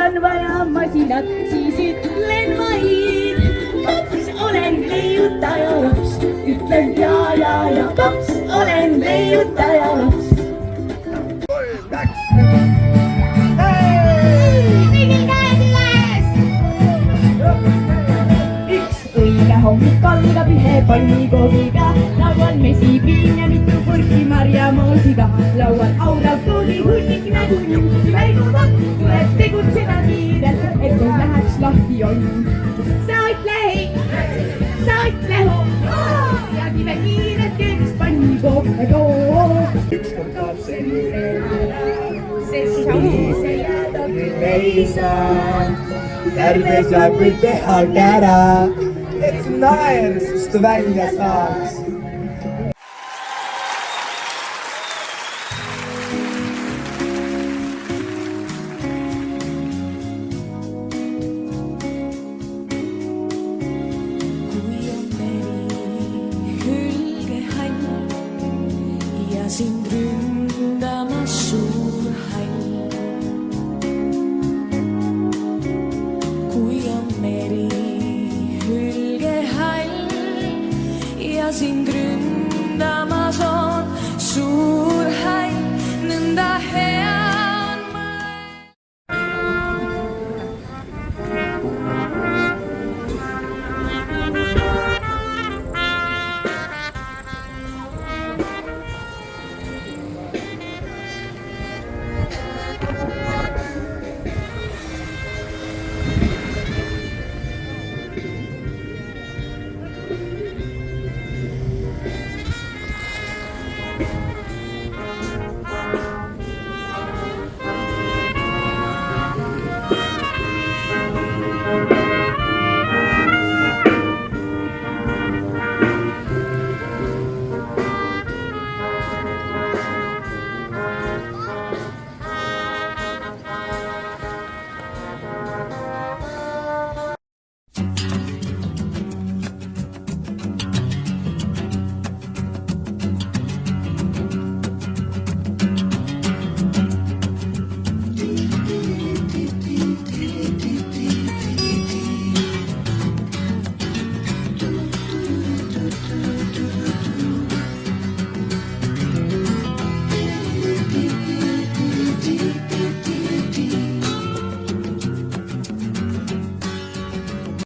on vaja masinat, siis ütlen vaid. Paps, olen leiutaja laps, ütlen ja, paps, olen leiutaja laps. Kõigil käed üles! Üks õige hommik algab ühe pannikoogiga, laual mesipiin ja mitu purki marjamoosiga. Laual aurab tooli hunnik nagu niuki mänguda, tuleb tegutseda kiirelt, et ei läheks lahti onn. Sa ütle hei, sa ütle hoo, ja kive kiirelt keeris pannikoogile too. Ükskord kaob see ära, sest sa uuse jääda küll ei saa. Terve saab küll teha kära, et su naer sust välja saaks. Sind ründamas suur hall. Kui on meri hülgehall ja sind